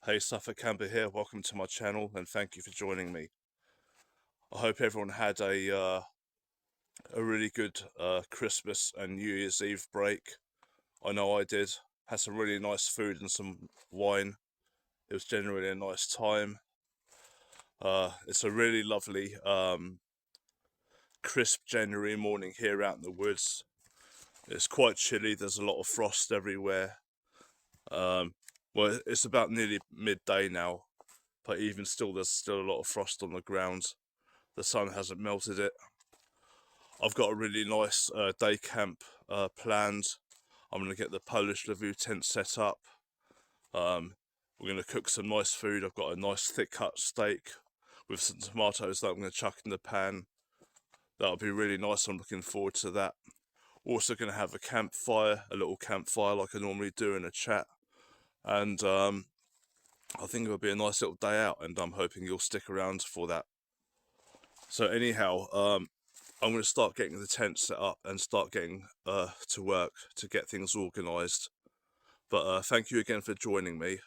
Hey, Suffolk Camper here. Welcome to my channel and thank you for joining me. I hope everyone had a really good Christmas and New Year's Eve break. I know I did. Had some really nice food and some wine. It was generally a nice time. It's a really lovely crisp January morning here out in the woods. It's quite chilly. There's a lot of frost everywhere. Well, it's about nearly midday now, but even still, there's still a lot of frost on the ground. The sun hasn't melted it. I've got a really nice day camp planned. I'm going to get the Polish Lavvu tent set up. We're going to cook some nice food. I've got a nice thick cut steak with some tomatoes that I'm going to chuck in the pan. That'll be really nice. I'm looking forward to that. Also going to have a campfire, a little campfire like I normally do in a chat. And I think it'll be a nice little day out, and I'm hoping you'll stick around for that. So anyhow, I'm going to start getting the tent set up and start getting to work to get things organised. But thank you again for joining me,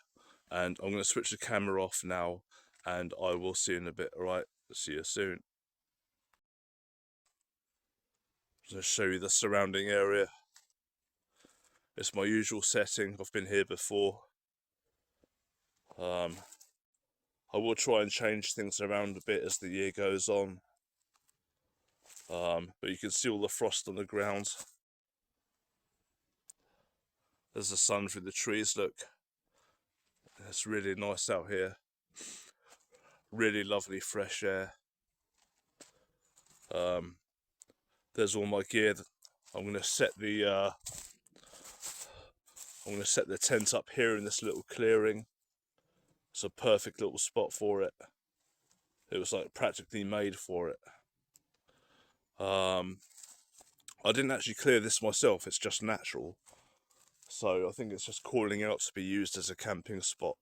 and I'm going to switch the camera off now, and I will see you in a bit. Alright, see you soon. I'm going to show you the surrounding area. It's my usual setting. I've been here before. I will try and change things around a bit as the year goes on. But you can see all the frost on the ground. There's the sun through the trees, look. It's really nice out here. Really lovely fresh air. There's all my gear. I'm gonna set the tent up here in this little clearing. It's a perfect little spot for it. It was like practically made for it. I didn't actually clear this myself, it's just natural. So I think it's just calling out to be used as a camping spot.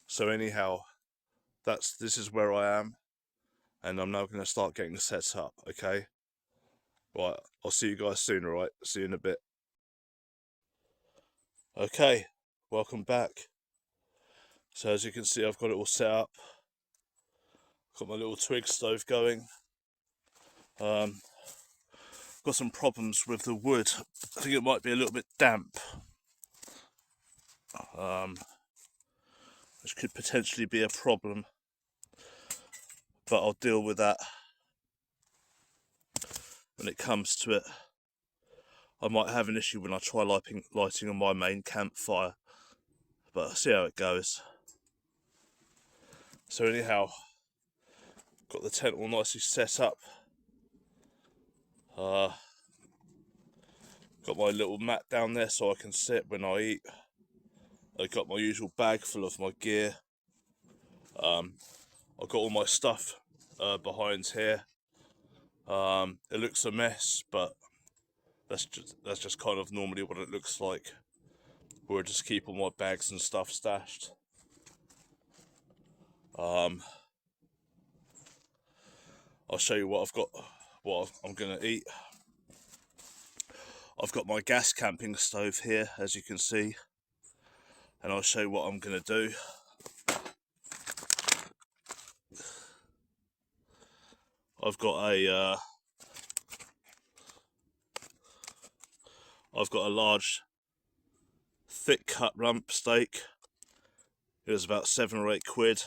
So anyhow, this is where I am, and I'm now going to start getting set up, okay? Right, I'll see you guys soon, alright? See you in a bit. Okay, welcome back. So as you can see, I've got it all set up. Got my little twig stove going. Got some problems with the wood. I think it might be a little bit damp. Which could potentially be a problem. But I'll deal with that when it comes to it. I might have an issue when I try lighting on my main campfire, but I'll see how it goes. So anyhow, got the tent all nicely set up. Got my little mat down there so I can sit when I eat. I got my usual bag full of my gear. I've got all my stuff behind here. It looks a mess, but that's just kind of normally what it looks like. Where I just keep all my bags and stuff stashed. I'll show you what I've got, what I'm gonna eat. I've got my gas camping stove here, as you can see, and I'll show you what I'm gonna do. I've got a large thick cut rump steak. It was about 7 or 8 quid.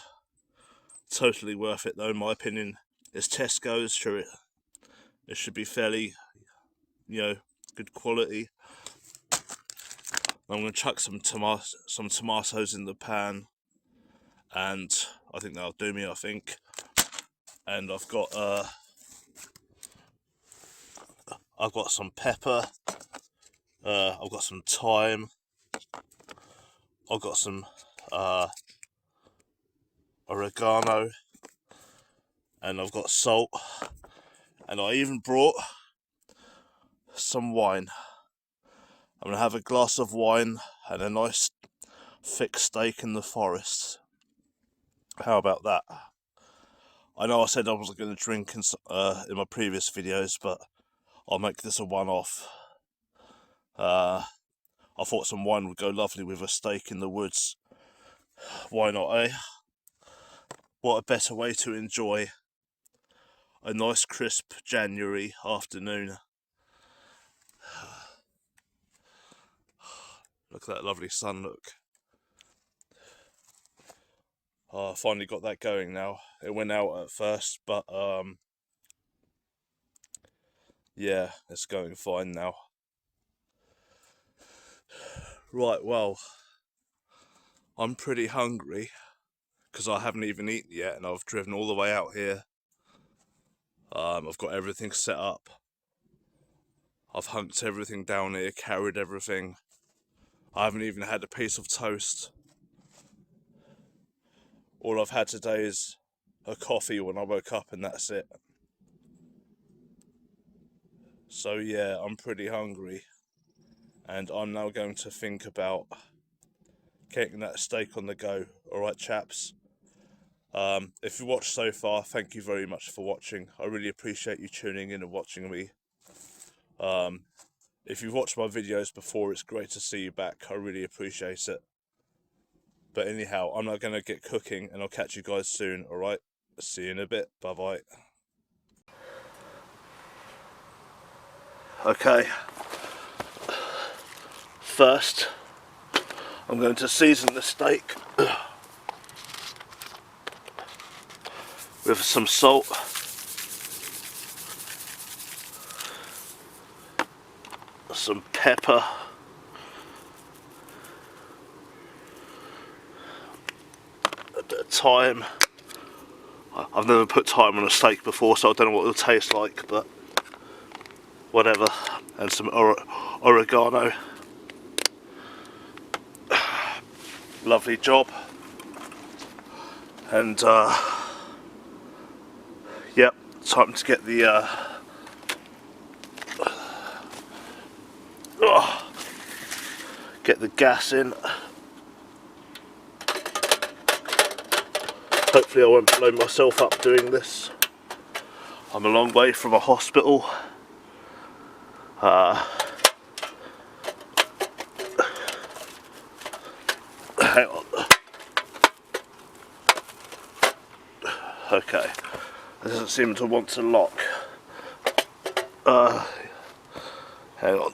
Totally worth it though, in my opinion. It's Tesco's, sure it should be fairly, good quality. I'm going to chuck some tomatoes in the pan, and I think that'll do me, I think. And I've got some pepper, I've got some thyme, I've got some oregano, and I've got salt, and I even brought some wine. I'm going to have a glass of wine and a nice thick steak in the forest. How about that? I know I said I wasn't going to drink in my previous videos, but I'll make this a one-off. I thought some wine would go lovely with a steak in the woods. Why not, eh? What a better way to enjoy a nice crisp January afternoon. Look at that lovely sun, look. I finally got that going now. It went out at first, but yeah, it's going fine now. Right, well, I'm pretty hungry because I haven't even eaten yet, and I've driven all the way out here. I've got everything set up. I've hunked everything down here, carried everything. I haven't even had a piece of toast. All I've had today is a coffee when I woke up, and that's it. So yeah, I'm pretty hungry, and I'm now going to think about getting that steak on the go. Alright chaps, if you watched so far, thank you very much for watching. I really appreciate you tuning in and watching me. If you've watched my videos before, it's great to see you back. I really appreciate it. But anyhow, I'm now going to get cooking, and I'll catch you guys soon. Alright, see you in a bit. Bye bye. Okay, first I'm going to season the steak with some salt, some pepper, a bit of thyme. I've never put thyme on a steak before, so I don't know what it'll taste like, but whatever. And some oregano. Lovely job. And yep, time to get the get the gas in. Hopefully I won't blow myself up doing this. I'm a long way from a hospital. Hang on. Okay, it doesn't seem to want to lock. Hang on.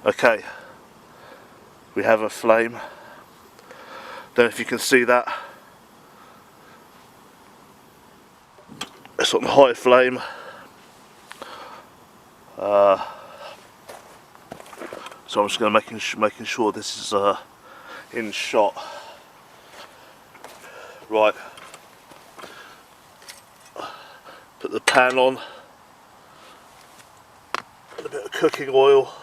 Okay, we have a flame. Don't know if you can see that. It's on high flame. So I'm just going to making sure this is in shot. Right. Put the pan on. And a bit of cooking oil.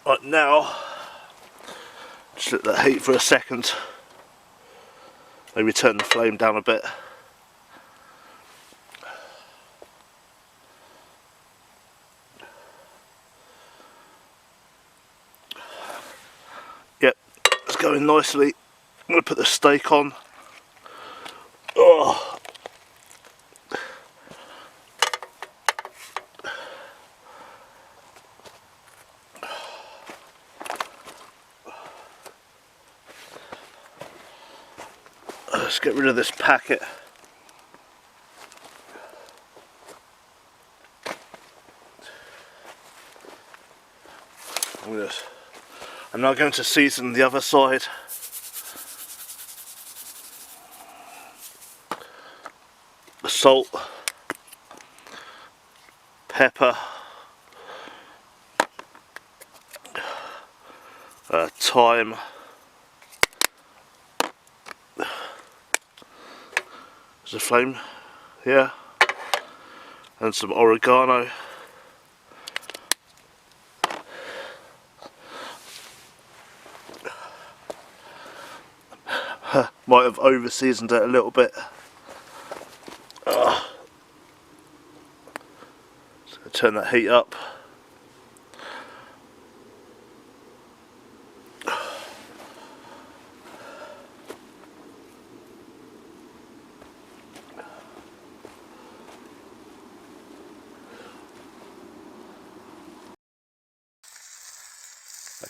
Right, now, just let that heat for a second. Maybe turn the flame down a bit. Yep, it's going nicely. I'm going to put the steak on. Oh. Let's get rid of this packet. I'm now going to season the other side. Salt, pepper, thyme, there's a flame here, and some oregano. Might have over seasoned it a little bit. So turn that heat up.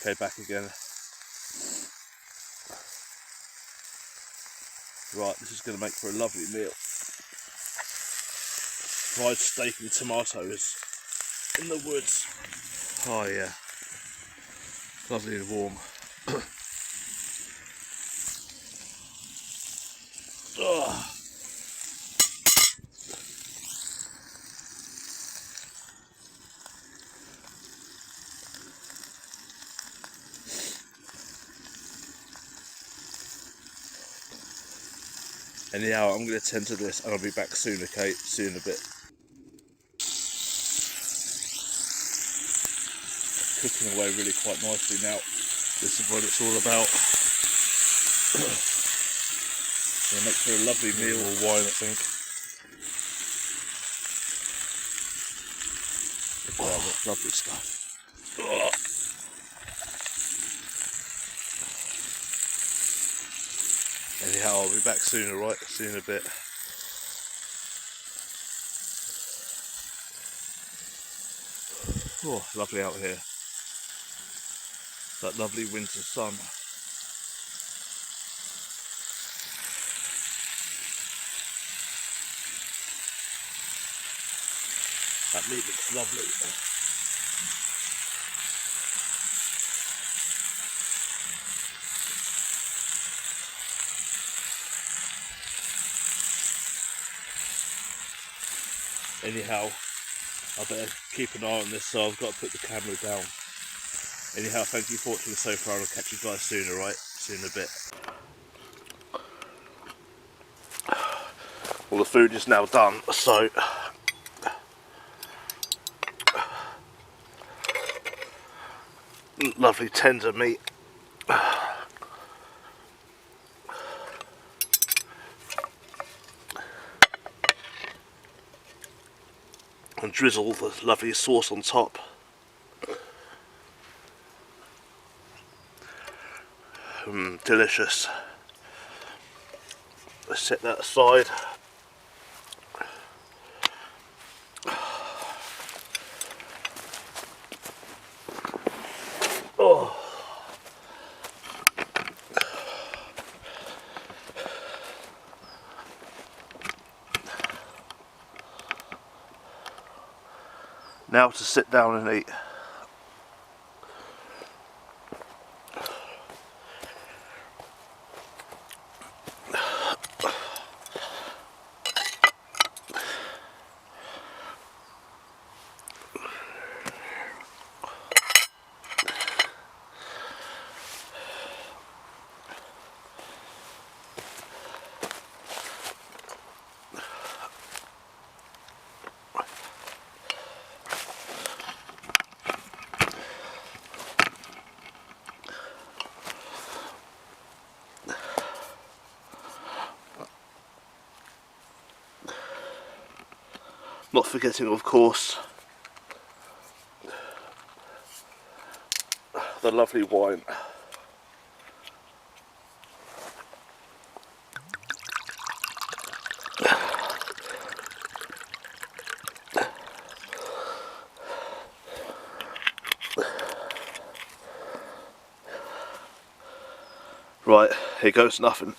Okay, back again. Right, this is going to make for a lovely meal. Fried steak and tomatoes in the woods. Oh yeah, lovely and warm. Oh. Anyhow, I'm going to tend to this and I'll be back soon, okay? See you in a bit. Cooking away really quite nicely now. This is what it's all about. It'll make for a lovely meal. Or wine, I think. Oh, that's lovely stuff. Oh. Anyhow, I'll be back soon, alright? See you in a bit. Oh, lovely out here. That lovely winter sun. That meat looks lovely. Anyhow, I better keep an eye on this, so I've got to put the camera down. Anyhow, thank you for watching so far, and I'll catch you guys soon, alright? See you in a bit. Well, the food is now done, so lovely tender meat. And drizzle the lovely sauce on top. Delicious. Let's set that aside. Oh. Now to sit down and eat. Not forgetting, of course, the lovely wine. Right, here goes nothing.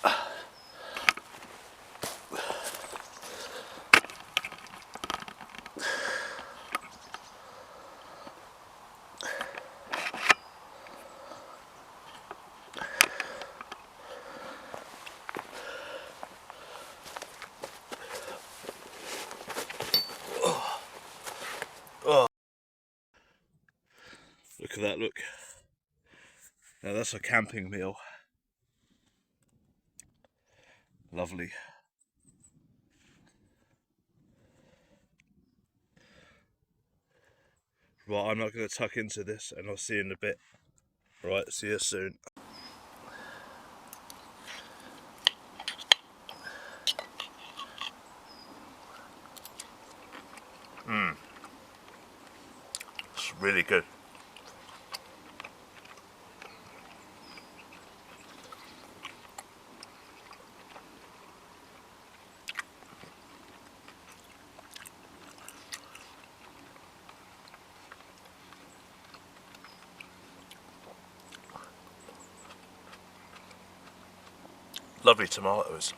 Look at that, look. Now that's a camping meal. Lovely. Right, I'm not going to tuck into this, and I'll see you in a bit. Right, see you soon. It's really good. Lovely tomatoes.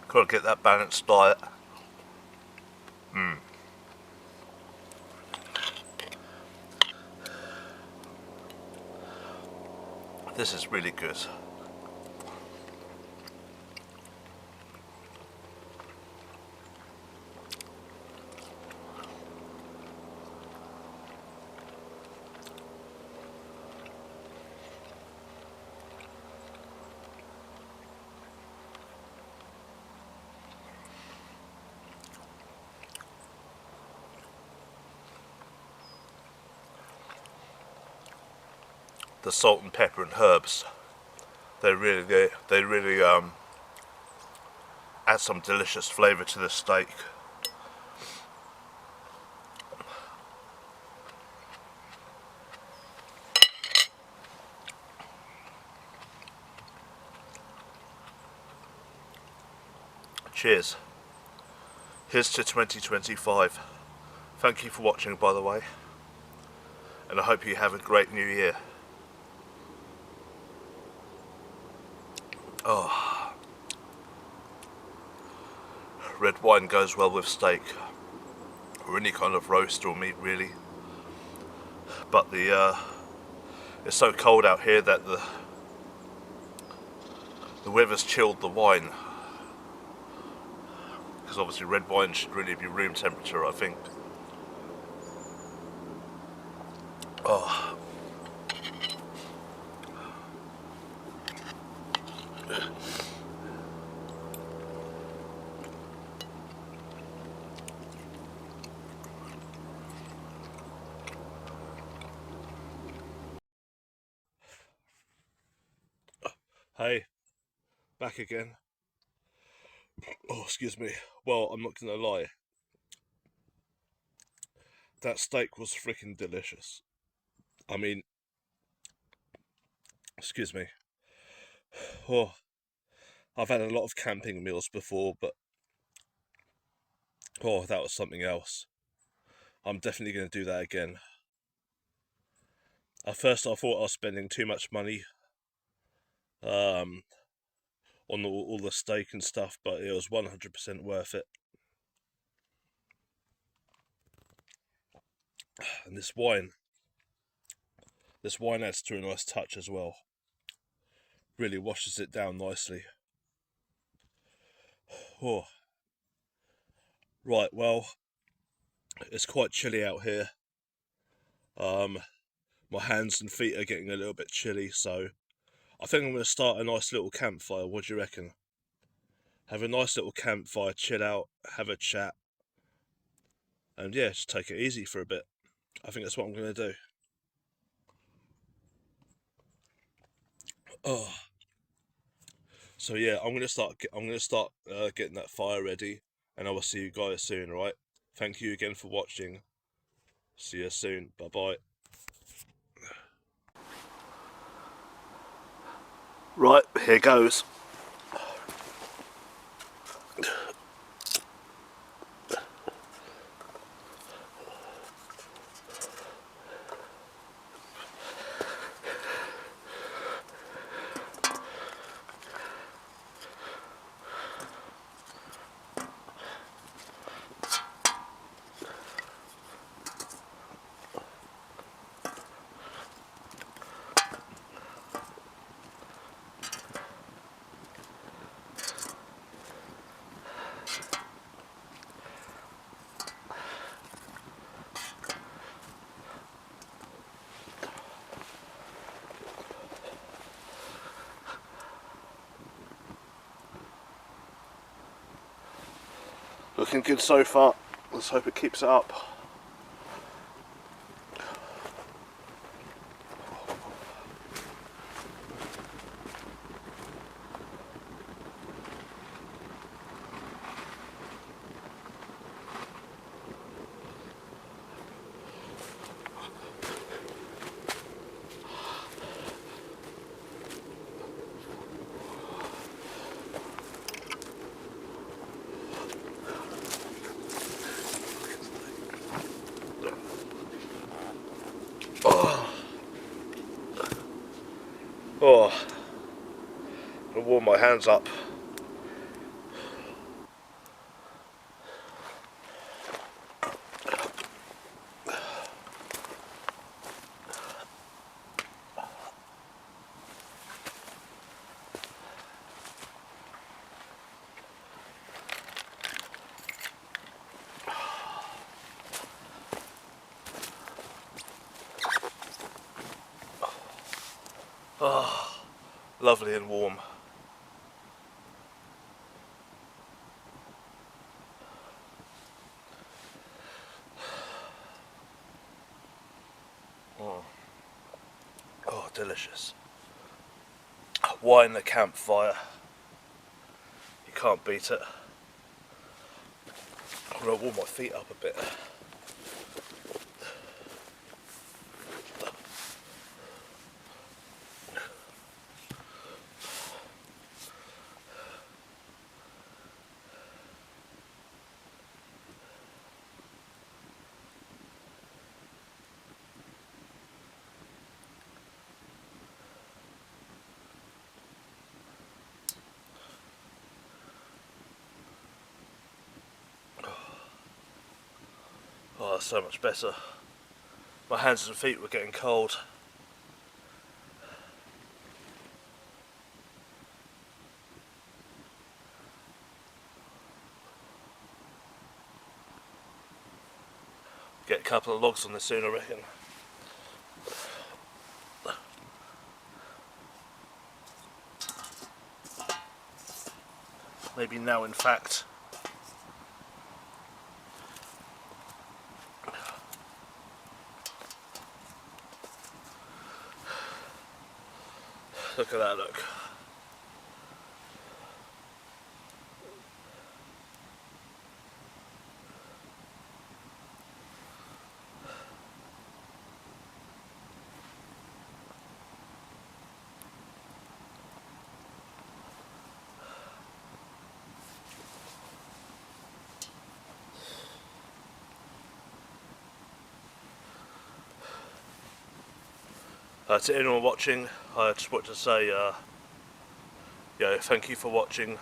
Gotta get that balanced diet. This is really good. The salt and pepper and herbs, they really add some delicious flavour to the steak. Cheers. Here's to 2025. Thank you for watching, by the way, and I hope you have a great new year. Oh, red wine goes well with steak, or any kind of roast or meat really. But it's so cold out here that the weather's chilled the wine. Because obviously red wine should really be room temperature, I think. Oh. Hey, back again. Oh, excuse me. Well, I'm not gonna lie. That steak was freaking delicious. I mean, excuse me. Oh, I've had a lot of camping meals before, but oh, that was something else. I'm definitely going to do that again. At first, I thought I was spending too much money on all the steak and stuff, but it was 100% worth it. And this wine adds to a nice touch as well. Really washes it down nicely. Oh. Right, well, it's quite chilly out here. My hands and feet are getting a little bit chilly, so I think I'm going to start a nice little campfire. What do you reckon? Have a nice little campfire, chill out, have a chat, and yeah, just take it easy for a bit. I think that's what I'm going to do. Oh, so yeah, I'm going to start getting that fire ready, and I will see you guys soon. Right? Thank you again for watching. See you soon. Bye bye. Right, here goes. Looking good so far. Let's hope it keeps it up. Oh, I'll warm my hands up. Oh, lovely and warm. Oh, delicious. Wine the campfire. You can't beat it. I'm going to warm my feet up a bit. Oh, so much better. My hands and feet were getting cold. Get a couple of logs on this soon, I reckon. Maybe now, in fact. Look at that, look. To anyone watching, I just want to say, thank you for watching.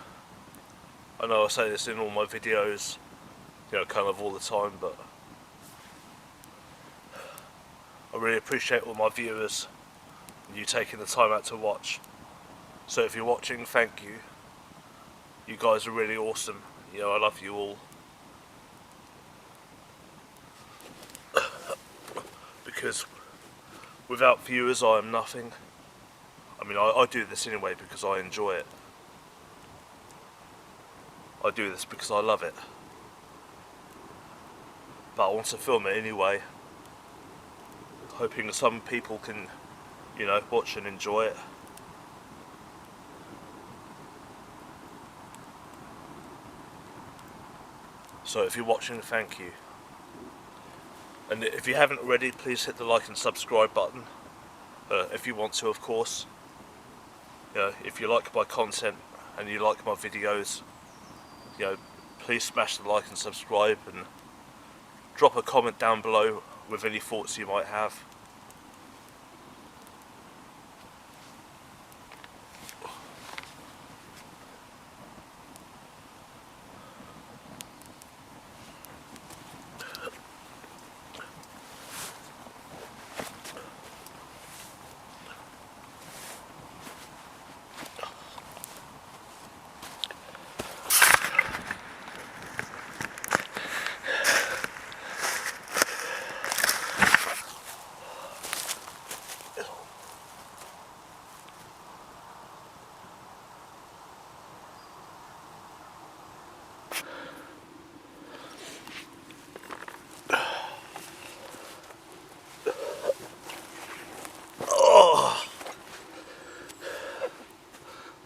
I know I say this in all my videos, kind of all the time, but I really appreciate all my viewers and you taking the time out to watch. So if you're watching, thank you. You guys are really awesome. I love you all. Because without viewers, I am nothing. I mean, I do this anyway because I enjoy it. I do this because I love it. But I want to film it anyway, hoping some people can, watch and enjoy it. So if you're watching, thank you. And if you haven't already, please hit the like and subscribe button. If you want to, of course. If you like my content and you like my videos, please smash the like and subscribe, and drop a comment down below with any thoughts you might have.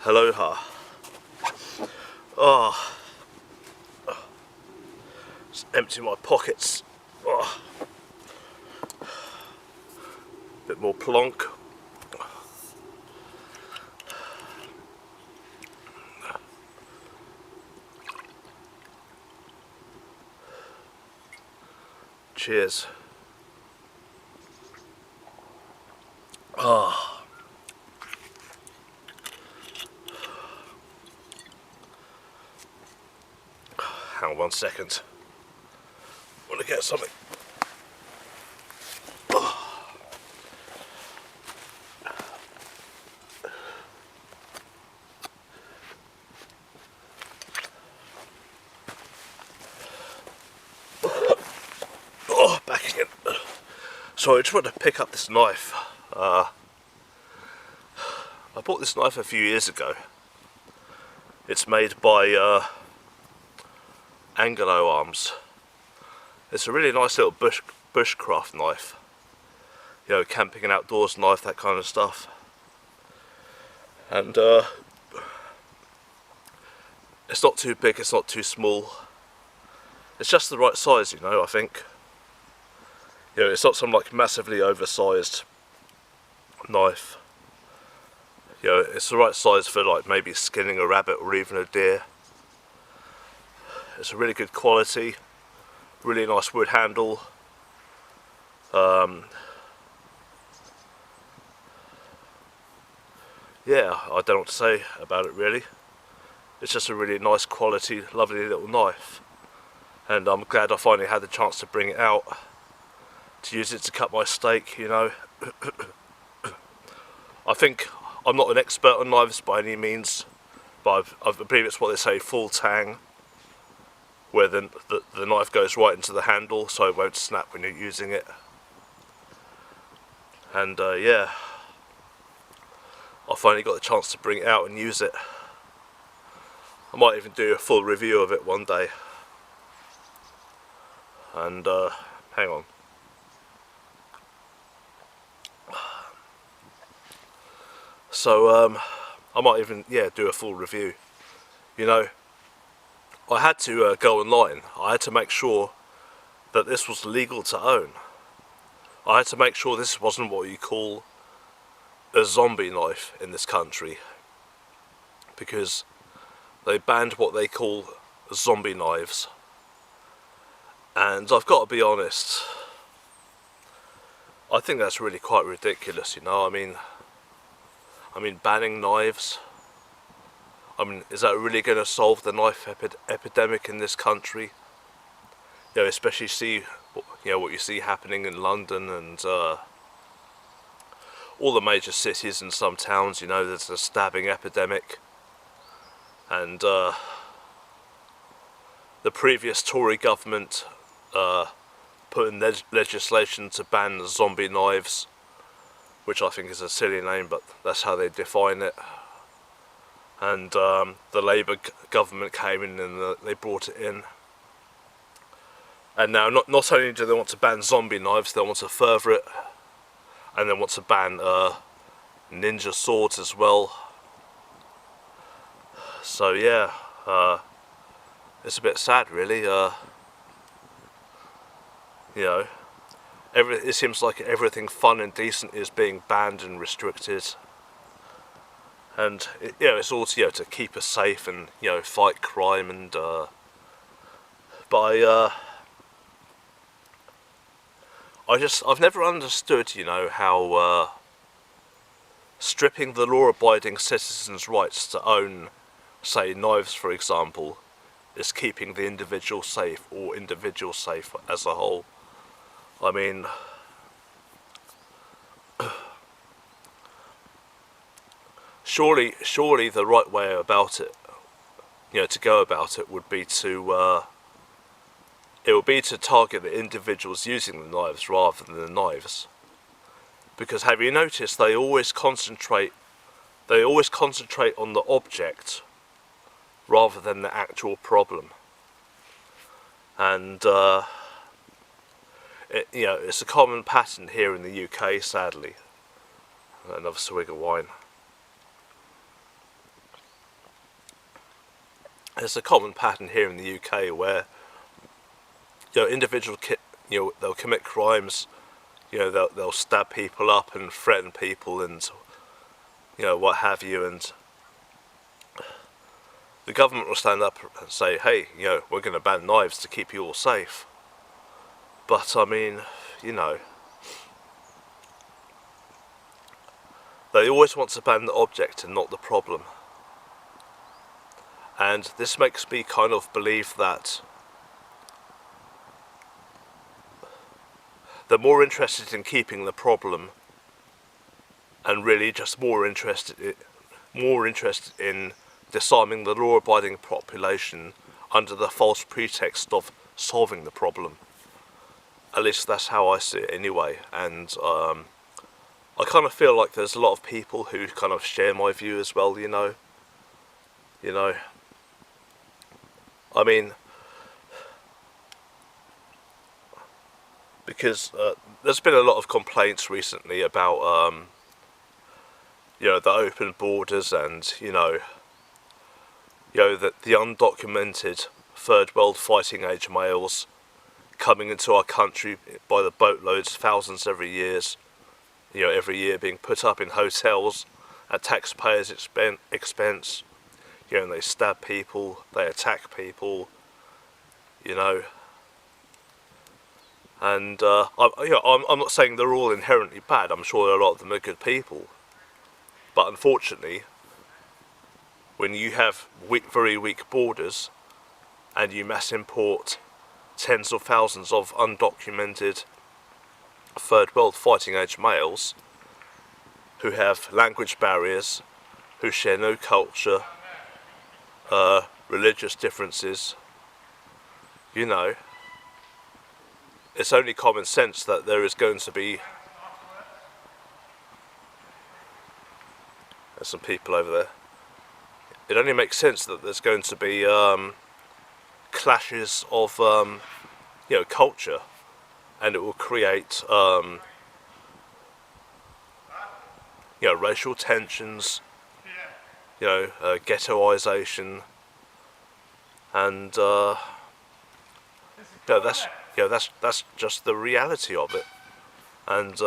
Aloha. Oh, just empty my pockets. Oh. Bit more plonk. Cheers. Oh. on 1 second. I want to get something. Oh, back again. So I just want to pick up this knife. I bought this knife a few years ago. It's made by Anglo Arms. It's a really nice little bushcraft knife. You know, camping and outdoors knife, that kind of stuff. And it's not too big, it's not too small. It's just the right size, you know, I think. You know, it's not some like massively oversized knife. You know, it's the right size for like maybe skinning a rabbit or even a deer. It's a really good quality, really nice wood handle. Yeah, I don't know what to say about it really. It's just a really nice quality, lovely little knife. And I'm glad I finally had the chance to bring it out, to use it to cut my steak, you know. I think I'm not an expert on knives by any means, but I believe it's what they say, full tang, where the knife goes right into the handle so it won't snap when you're using it. And yeah, I finally got the chance to bring it out and use it. I might even do a full review of it one day. And hang on. So I might even, yeah, do a full review. You know, I had to go online. I had to make sure that this was legal to own. I had to make sure this wasn't what you call a zombie knife in this country, because they banned what they call zombie knives. And I've got to be honest, I think that's really quite ridiculous, you know. I mean banning knives, I mean, is that really going to solve the knife epidemic in this country? You know, especially what you see happening in London and all the major cities and some towns. You know, there's a stabbing epidemic, and the previous Tory government put in legislation to ban zombie knives, which I think is a silly name, but that's how they define it. And the Labour government came in and they brought it in. And now not only do they want to ban zombie knives, they want to further it, and they want to ban ninja swords as well. So yeah, it's a bit sad really. You know, it seems like everything fun and decent is being banned and restricted. And you know, it's all to, to keep us safe and fight crime and but I've never understood how stripping the law-abiding citizens' rights to own, say, knives for example, is keeping the individual safe, or individuals safe as a whole. I mean, surely the right way about it, to go about it would be to target the individuals using the knives rather than the knives. Because have you noticed they always concentrate on the object rather than the actual problem. And it's a common pattern here in the UK, sadly. Another swig of wine. It's a common pattern here in the UK where they'll commit crimes, they'll stab people up and threaten people and what have you, and the government will stand up and say, hey, we're going to ban knives to keep you all safe. But I mean, they always want to ban the object and not the problem. And this makes me kind of believe that they're more interested in keeping the problem, and really just more interested in disarming the law-abiding population under the false pretext of solving the problem. At least that's how I see it anyway. And I kind of feel like there's a lot of people who kind of share my view as well, you know. I mean, because there's been a lot of complaints recently about, the open borders and, that the undocumented third world fighting age males coming into our country by the boatloads, thousands every year being put up in hotels at taxpayers' expense, and they stab people, they attack people, and I'm not saying they're all inherently bad. I'm sure a lot of them are good people, but unfortunately, when you have very weak borders and you mass import tens of thousands of undocumented third world fighting age males who have language barriers, who share no culture, religious differences, it's only common sense that there is going to be... There's some people over there. It only makes sense that there's going to be clashes of culture, and it will create racial tensions, ghettoization, and that's just the reality of it. And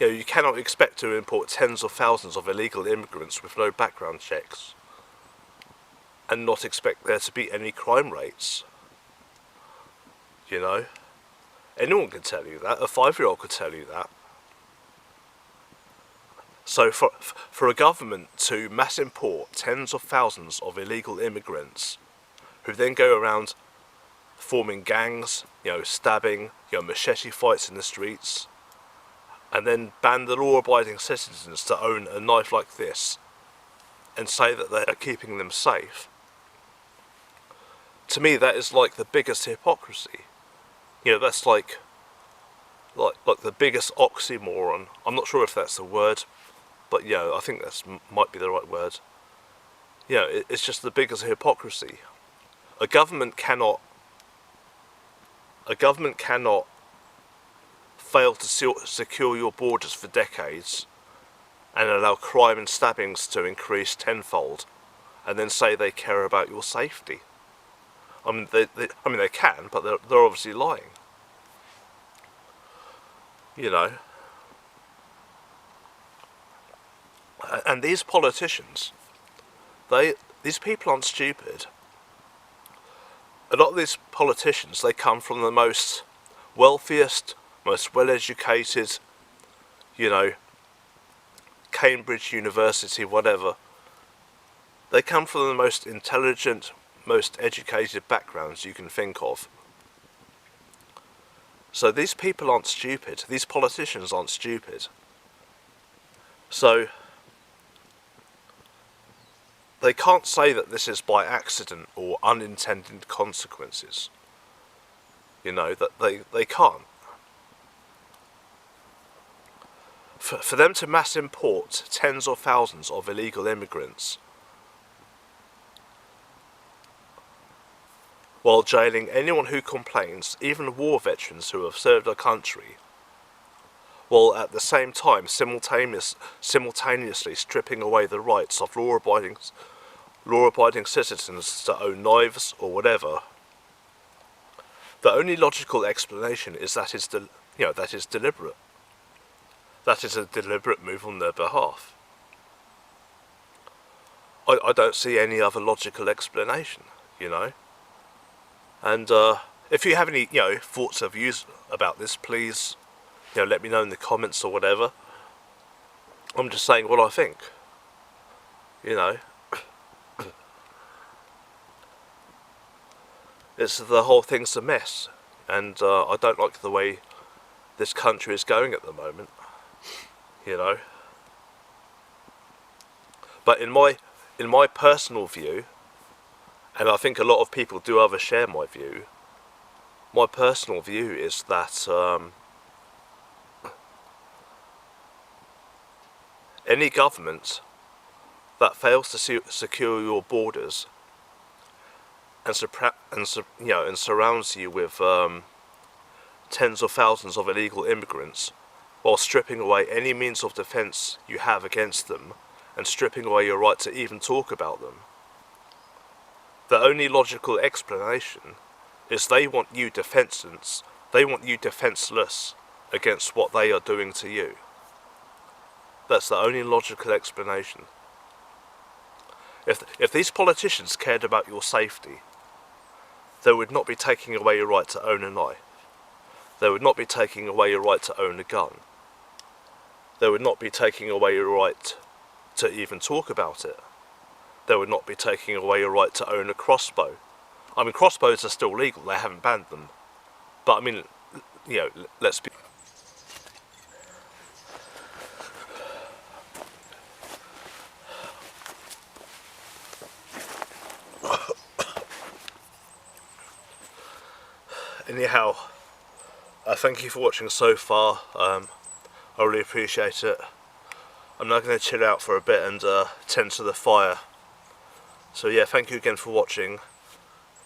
you cannot expect to import tens of thousands of illegal immigrants with no background checks and not expect there to be any crime rates. Anyone can tell you that. A 5-year-old could tell you that. So for a government to mass import tens of thousands of illegal immigrants who then go around forming gangs, stabbing, machete fights in the streets, and then ban the law-abiding citizens to own a knife like this and say that they are keeping them safe, to me that is like the biggest hypocrisy. That's like the biggest oxymoron. I'm not sure if that's the word, but I think that might be the right word. It's just the biggest hypocrisy. A government cannot fail to secure your borders for decades and allow crime and stabbings to increase tenfold, and then say they care about your safety. I mean, they can, but they're obviously lying. And these politicians, these people aren't stupid. A lot of these politicians, they come from the most wealthiest, most well-educated, Cambridge University, whatever. They come from the most intelligent, most educated backgrounds you can think of. So these people aren't stupid. These politicians aren't stupid. So they can't say that this is by accident or unintended consequences. That they can't. For them to mass import tens of thousands of illegal immigrants while jailing anyone who complains, even war veterans who have served our country, while at the same time simultaneously stripping away the rights of law-abiding citizens to own knives or whatever, the only logical explanation is that is deliberate. That is a deliberate move on their behalf. I don't see any other logical explanation, And if you have any, thoughts or views about this, please, let me know in the comments or whatever. I'm just saying what I think, It's the whole thing's a mess. and I don't like the way this country is going at the moment, you know. But in my personal view, and I think a lot of people do share my view, my personal view is that any government that fails to secure your borders and surrounds you with tens of thousands of illegal immigrants, while stripping away any means of defence you have against them, and stripping away your right to even talk about them, the only logical explanation is they want you defenseless. They want you defenseless against what they are doing to you. That's the only logical explanation. If these politicians cared about your safety, they would not be taking away your right to own a knife. They would not be taking away your right to own a gun. They would not be taking away your right to even talk about it. They would not be taking away your right to own a crossbow. I mean, crossbows are still legal, they haven't banned them. But I mean, you know, let's be... Anyhow, thank you for watching so far. I really appreciate it. I'm now going to chill out for a bit and tend to the fire. So yeah, thank you again for watching.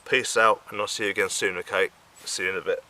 Peace out, and I'll see you again soon, okay? See you in a bit.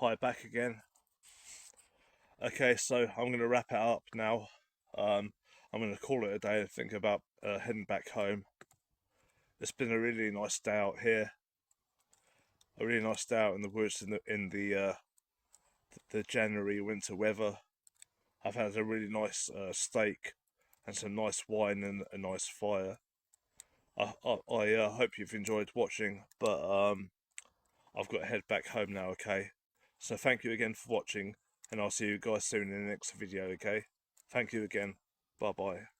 Hi, back again. Okay, so I'm going to wrap it up now. I'm going to call it a day and think about heading back home. It's been a really nice day out here. A really nice day out in the woods in the January winter weather. I've had a really nice steak and some nice wine and a nice fire. I hope you've enjoyed watching, but I've got to head back home now, okay? So thank you again for watching, and I'll see you guys soon in the next video, okay? Thank you again. Bye-bye.